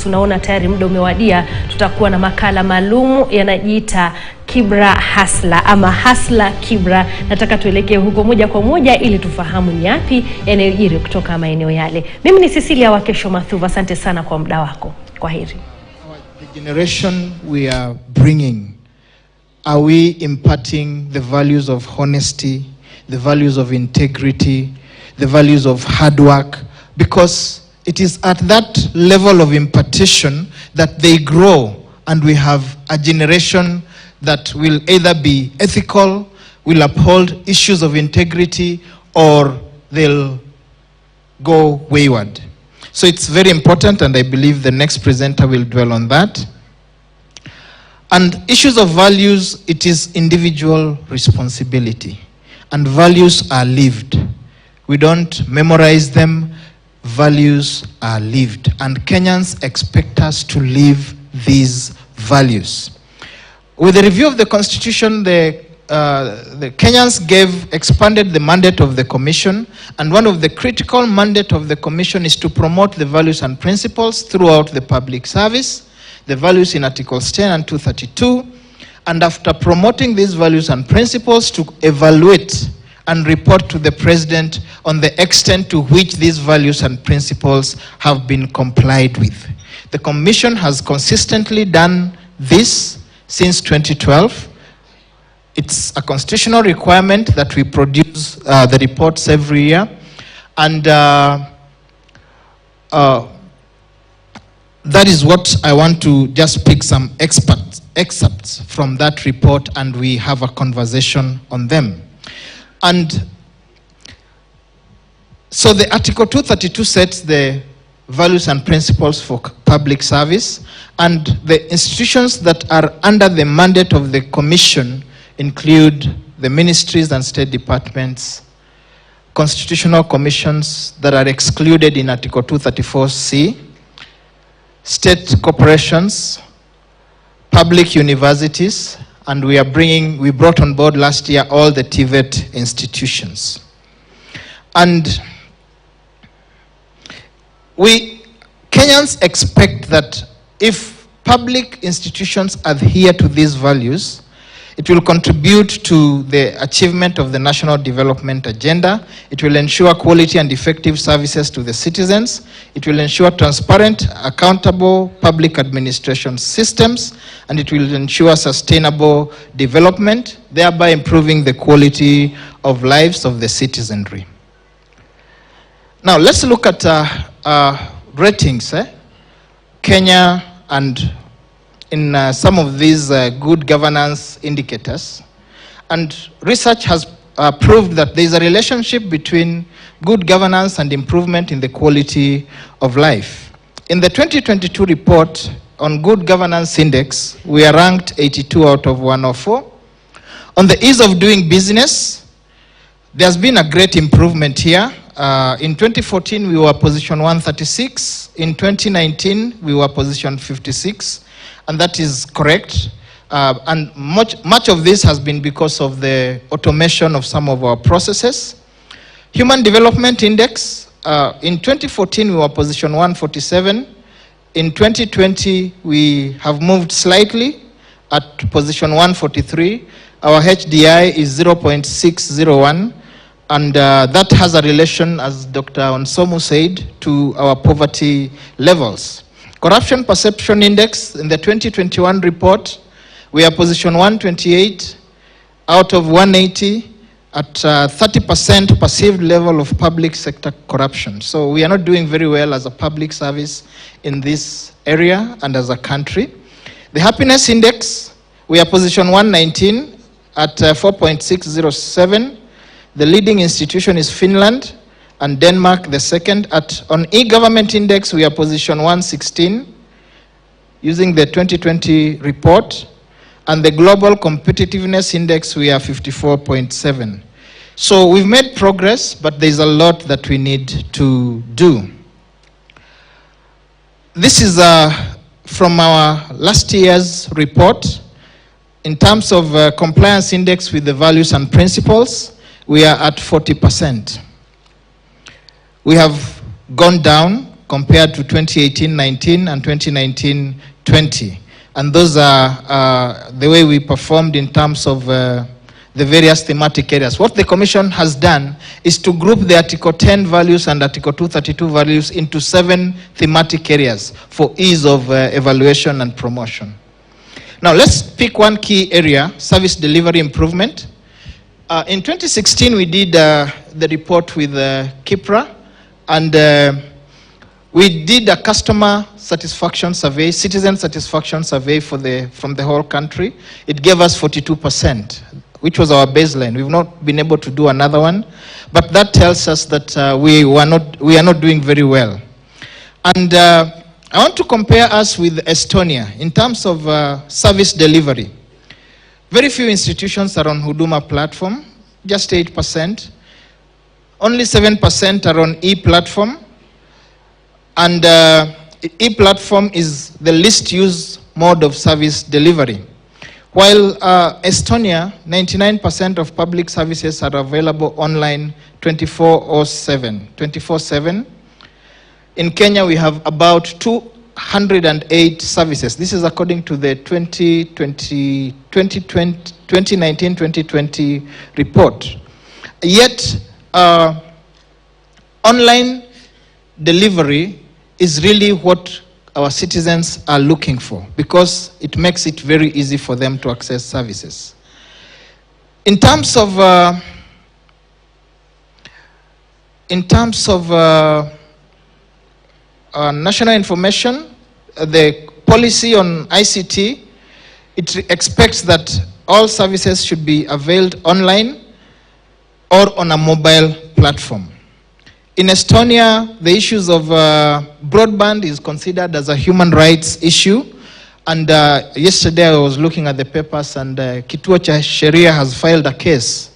tunaona tayari muda umewadia, tutakuwa na makala maalumu yanajiita KIPPRA Hasla ama Hasla KIPPRA. Nataka tuelekee huko moja kwa moja ili tufahamu ni yapi yanayojiri kutoka maeneo yale. Mimi ni Cecilia wa Kesho Mathuva, asante sana kwa muda wako. Kwaheri. The generation we are bringing, are we imparting the values of honesty, the values of integrity, the values of hard work? Because it is at that level of impartation that they grow, and we have a generation that will either be ethical, will uphold issues of integrity, or they'll go wayward. So it's very important, and I believe the next presenter will dwell on that. And issues of values, it is individual responsibility. And values are lived. We don't memorize them. Values are lived. And Kenyans expect us to live these values. With the review of the Constitution, the Kenyans expanded the mandate of the Commission, and one of the critical mandate of the Commission is to promote the values and principles throughout the public service, the values in Articles 10 and 232, and after promoting these values and principles, to evaluate and report to the President on the extent to which these values and principles have been complied with. The Commission has consistently done this since 2012. It's a constitutional requirement that we produce the reports every year, and that is what I want to just pick some excerpts from that report, and we have a conversation on them. And so the Article 232 sets the values and principles for public service, and the institutions that are under the mandate of the Commission include the ministries and state departments, constitutional commissions that are excluded in Article 234C, state corporations, public universities, and we brought on board last year all the TVET institutions. And Kenyans expect that if public institutions adhere to these values, it will contribute to the achievement of the national development agenda. It will ensure quality and effective services to the citizens. It will ensure transparent, accountable public administration systems, and it will ensure sustainable development, thereby improving the quality of lives of the citizenry. Now, let's look at ratings. Kenya and in some of these good governance indicators. And research has proved that there is a relationship between good governance and improvement in the quality of life. In the 2022 report on Good Governance Index, we are ranked 82 out of 104. On the ease of doing business, there's been a great improvement here. In 2014, we were position 136. In 2019, we were position 56. And that is correct. And much of this has been because of the automation of some of our processes. Human Development Index, in 2014 we were position 147. In 2020 we have moved slightly at position 143. Our HDI is 0.601, and that has a relation, as Dr. Onsomu said, to our poverty levels. Corruption Perception Index, in the 2021 report, we are position 128 out of 180 at 30% perceived level of public sector corruption. So we are not doing very well as a public service in this area and as a country. The Happiness Index, we are position 119 at 4.607. The leading institution is Finland, and Denmark the second. On e-government index, we are position 116 using the 2020 report, and the global competitiveness index, we are 54.7. So we've made progress, but there's a lot that we need to do. This is from our last year's report. In terms of compliance index with the values and principles, we are at 40%. We have gone down compared to 2018-19 and 2019-20. And those are the way we performed in terms of the various thematic areas. What the Commission has done is to group the Article 10 values and Article 232 values into 7 thematic areas for ease of evaluation and promotion. Now let's pick one key area, service delivery improvement. In 2016 we did the report with KIPPRA, and we did a customer satisfaction survey, citizen satisfaction survey from the whole country. It gave us 42%, which was our baseline. We've not been able to do another one, but that tells us that we are not doing very well. And I want to compare us with Estonia in terms of service delivery. Very few institutions are on Huduma platform, just 8%. Only 7% are on e-platform. And e-platform is the least used mode of service delivery. While Estonia, 99% of public services are available online 24/7. In Kenya, we have about 208 services. This is according to the 2019-2020 report. Yet, online delivery is really what our citizens are looking for, because it makes it very easy for them to access services. In terms of national information, the policy on ICT, it expects that all services should be availed online or on a mobile platform. In Estonia, the issues of broadband is considered as a human rights issue. And yesterday I was looking at the papers, and Kituo cha Sheria has filed a case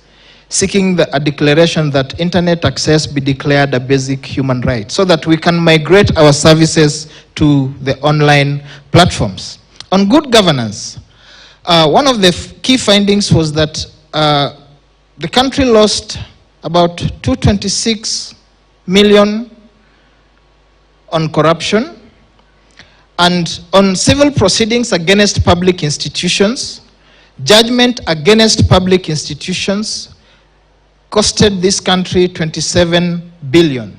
seeking a declaration that internet access be declared a basic human right, so that we can migrate our services to the online platforms. On good governance, one of the key findings was that the country lost about 226 million on corruption, and on civil proceedings against public institutions. Judgment against public institutions costed this country 27 billion.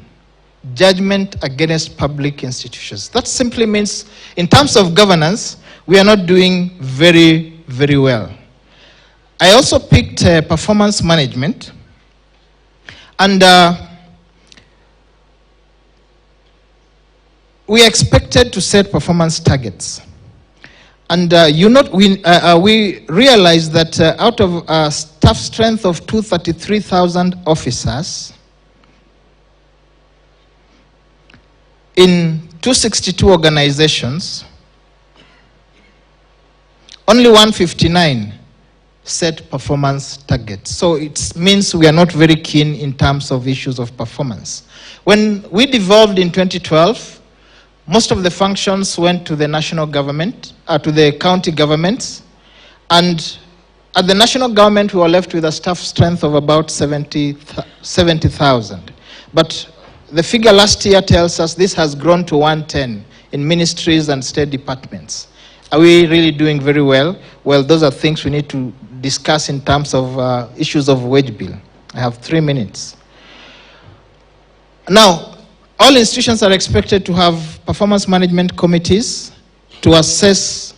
Judgment against public institutions. That simply means, in terms of governance, we are not doing very, very well. I also picked performance management, and we expected to set performance targets. And we realized that out of a staff strength of 233,000 officers, in 262 organizations, only 159 set performance targets. So it means we are not very keen in terms of issues of performance. When we devolved in 2012, most of the functions went to the national government, to the county governments, and at the national government we were left with a staff strength of about 70,000. But the figure last year tells us this has grown to 110 in ministries and state departments. Are we really doing very well? Well, those are things we need to discuss in terms of issues of wage bill. I have 3 minutes. Now, all institutions are expected to have performance management committees to assess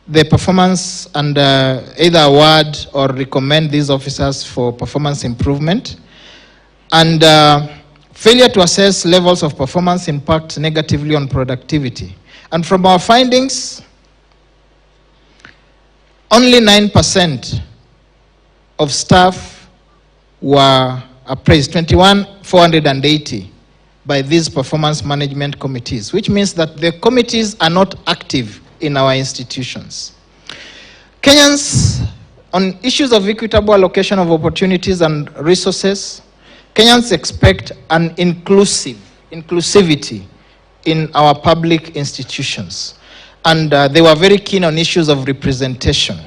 the performance and either award or recommend these officers for performance improvement. And failure to assess levels of performance impact negatively on productivity. And from our findings, only 9% of staff were appraised, 21,480. By these performance management committees, which means that the committees are not active in our institutions. Kenyans, on issues of equitable allocation of opportunities and resources, Kenyans expect an inclusivity in our public institutions. And they were very keen on issues of representation.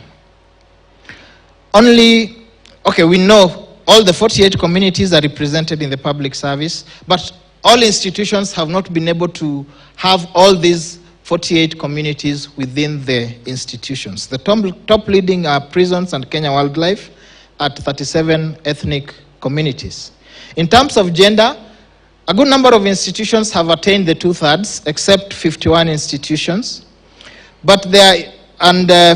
We know all the 48 communities are represented in the public service, but all institutions have not been able to have all these 48 communities within the institutions. The top leading are prisons and Kenya Wildlife at 37 ethnic communities. In terms of gender, a good number of institutions have attained the 2/3, except 51 institutions. But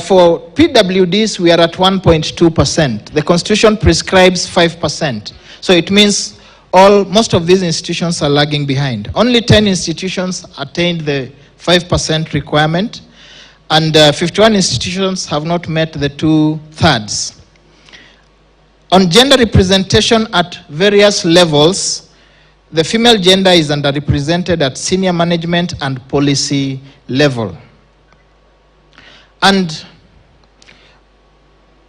for PWDs, we are at 1.2%. The Constitution prescribes 5%. So it means most of these institutions are lagging behind. Only 10 institutions attained the 5% requirement, and 51 institutions have not met the 2/3. On gender representation at various levels, the female gender is underrepresented at senior management and policy level. And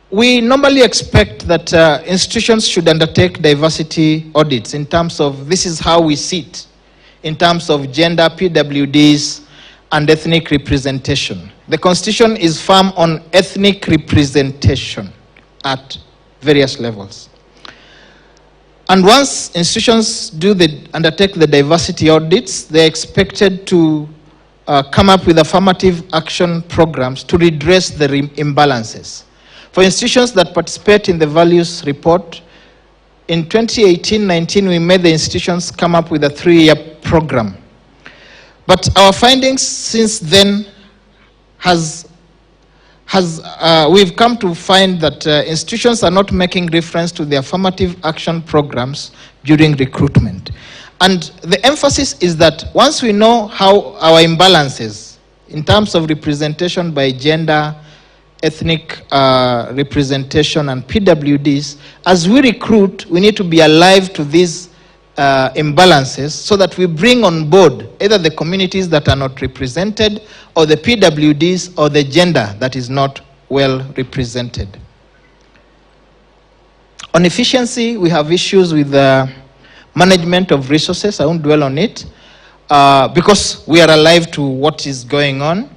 we normally expect that institutions should undertake diversity audits in terms of this is how we sit in terms of gender, PWDs, and ethnic representation. The Constitution is firm on ethnic representation at various levels. And once institutions undertake the diversity audits, they're expected to come up with affirmative action programs to redress the imbalances. For institutions that participate in the values report, in 2018-19, we made the institutions come up with a 3-year program. But our findings since then we've come to find that institutions are not making reference to the affirmative action programs during recruitment. And the emphasis is that once we know how our imbalances in terms of representation by gender, ethnic representation, and PWDs, as we recruit, we need to be alive to these imbalances so that we bring on board either the communities that are not represented or the PWDs or the gender that is not well represented. On efficiency, we have issues with the management of resources. I won't dwell on it because we are alive to what is going on.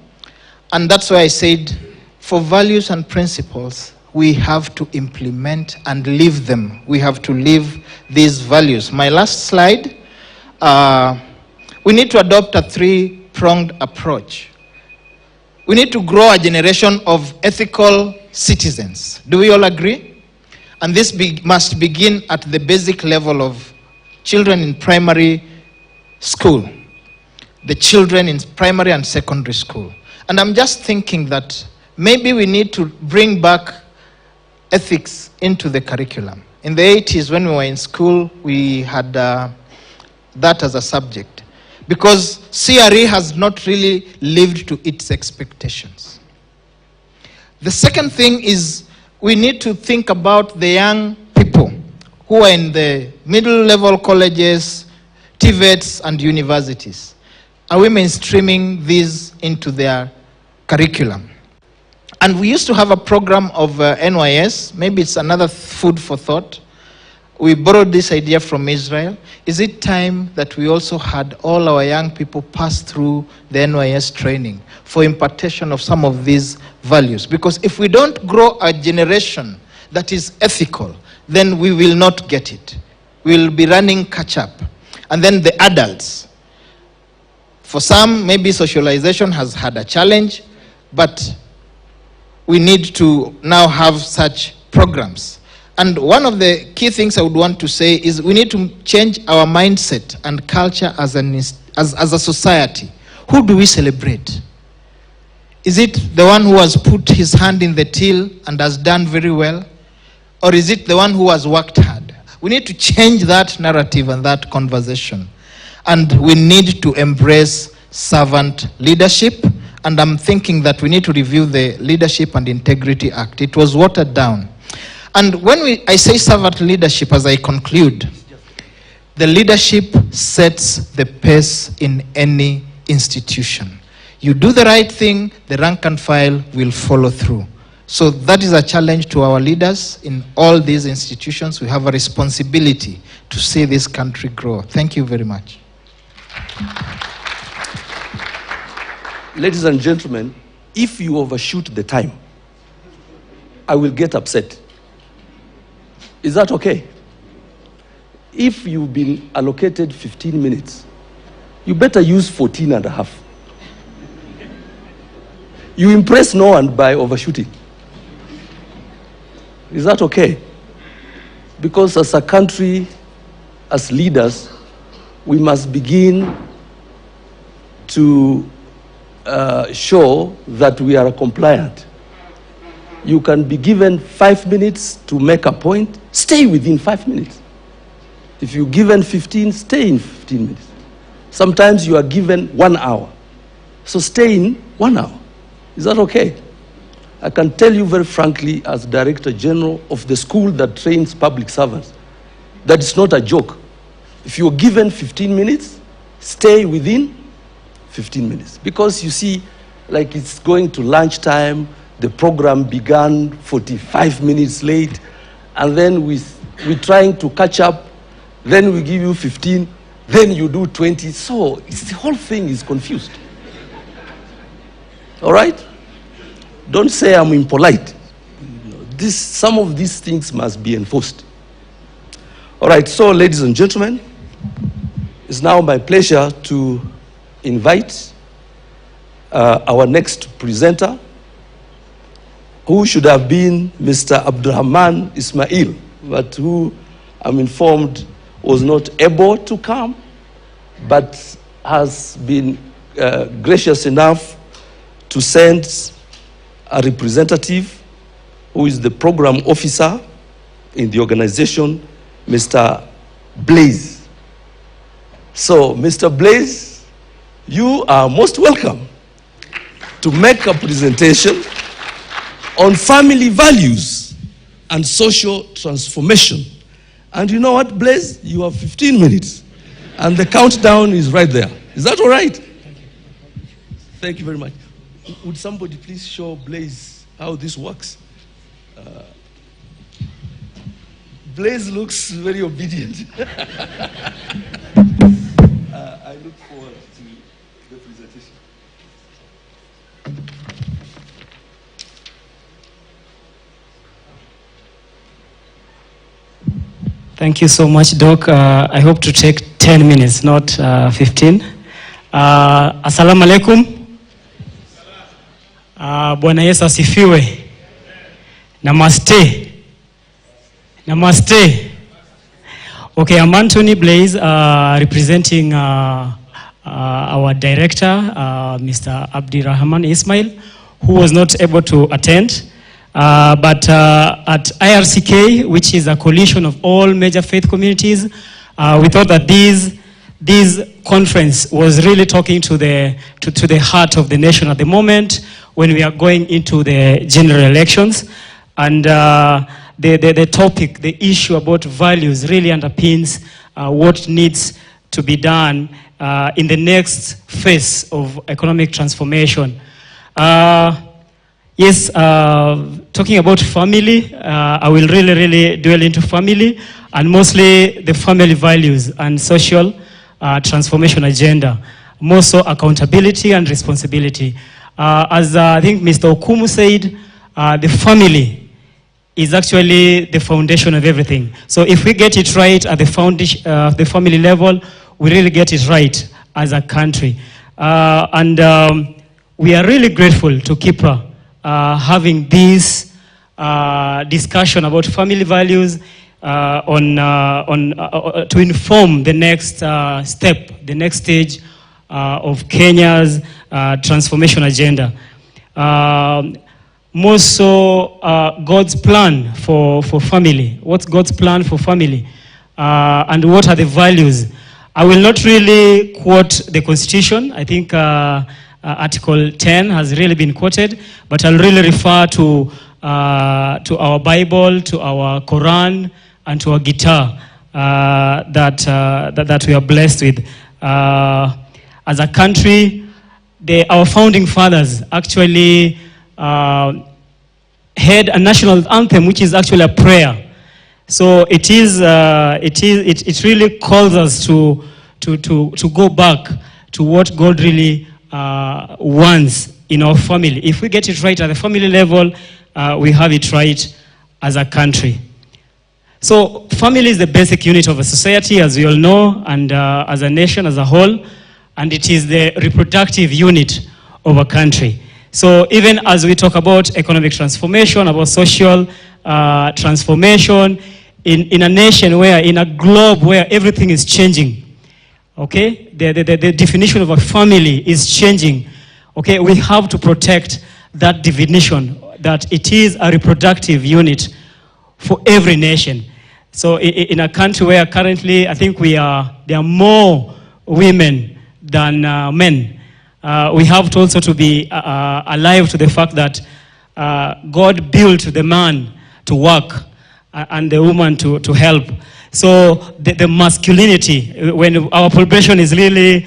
And that's why I said for values and principles, we have to implement and live them. We have to live these values. My last slide, we need to adopt a 3-pronged approach. We need to grow a generation of ethical citizens. Do we all agree? And this must begin at the basic level of children in primary school, the children in primary and secondary school. And I'm just thinking that maybe we need to bring back ethics into the curriculum. In the 80s, when we were in school, we had that as a subject because CRE has not really lived to its expectations. The second thing is we need to think about the young people who are in the middle-level colleges, TVETs, and universities. Are we mainstreaming these into their curriculum? And we used to have a program of NYS. Maybe it's another food for thought. We borrowed this idea from Israel. Is it time that we also had all our young people pass through the NYS training for impartation of some of these values? Because if we don't grow a generation that is ethical, then we will not get it. We'll be running catch-up. And then the adults. For some, maybe socialization has had a challenge, but we need to now have such programs. And one of the key things I would want to say is we need to change our mindset and culture as a society. Who do we celebrate? Is it the one who has put his hand in the till and has done very well? Or is it the one who has worked hard? We need to change that narrative and that conversation. And we need to embrace servant leadership. And I'm thinking that we need to review the Leadership and Integrity Act. It was watered down. And when I say servant leadership, as I conclude, the leadership sets the pace in any institution. You do the right thing, the rank and file will follow through. So that is a challenge to our leaders in all these institutions. We have a responsibility to see this country grow. Thank you very much. Ladies and gentlemen, if you overshoot the time, I will get upset. Is that okay? if you've been allocated 15 minutes, you better use 14 and a half. You impress no one by overshooting. Is that okay? Because as a country, as leaders, we must begin to show that we are compliant. You can be given 5 minutes to make a point, stay within 5 minutes. If you're given 15, stay in 15 minutes. Sometimes you are given 1 hour. So stay in 1 hour. Is that okay? I can tell you very frankly, as Director General of the school that trains public servants, that it's not a joke. If you're given 15 minutes, stay within 15 minutes. Because you see, like it's going to lunchtime, the program began 45 minutes late, and then we're trying to catch up, then we give you 15, then you do 20. So the whole thing is confused. All right? Don't say I'm impolite. Some of these things must be enforced. All right, so ladies and gentlemen, it's now my pleasure to invite our next presenter, who should have been Mr. Abdurrahman Ismail, but who I'm informed was not able to come, but has been gracious enough to send a representative who is the program officer in the organization, Mr. Blaze. So, Mr. Blaze, you are most welcome to make a presentation on family values and social transformation. And you know what, Blaze? You have 15 minutes. And the countdown is right there. Is that all right? Thank you very much. Would somebody please show Blaze how this works? Blaze looks very obedient. I look forward to the presentation. Thank you so much, Doc. I hope to take 10 minutes, not 15. Assalamu alaikum. Bwana Yesu asifiwe. Namaste. Namaste. Okay, I'm Anthony Blaze, representing our director, Mr. Abdirahman Ismail, who was not able to attend. But at IRCK, which is a coalition of all major faith communities, we thought that this conference was really talking to the heart of the nation at the moment when we are going into the general elections. And the topic, the issue about values really underpins what needs to be done in the next phase of economic transformation. Yes, talking about family, I will really dwell into family, and mostly the family values and social transformation agenda, more so accountability and responsibility. As I think Mr. Okumu said, the family is actually the foundation of everything. So if we get it right at the foundation, the family level, we really get it right as a country. We are really grateful to KIPPRA having this discussion about family values to inform the next step, the next stage of Kenya's transformation agenda. More so, God's plan for family. What's God's plan for family? And what are the values? I will not really quote the Constitution. I think Article 10 has really been quoted, but I'll really refer to our Bible, to our Quran, and to our guitar that we are blessed with. As a country, our founding fathers actually had a national anthem, which is actually a prayer. So it really calls us to go back to what God really wants in our family. If we get it right at the family level, we have it right as a country. So family is the basic unit of a society, as we all know, and as a nation as a whole, and it is the reproductive unit of a country. So even as we talk about economic transformation, about social transformation, in a nation where, in a globe where everything is changing, okay, the definition of a family is changing, okay, we have to protect that definition, that it is a reproductive unit for every nation. So in a country where currently I think there are more women than men, we have to also to be alive to the fact that God built the man to work and the woman to help. So the masculinity, when our population is really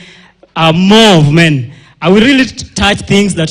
more of men, I will really touch things that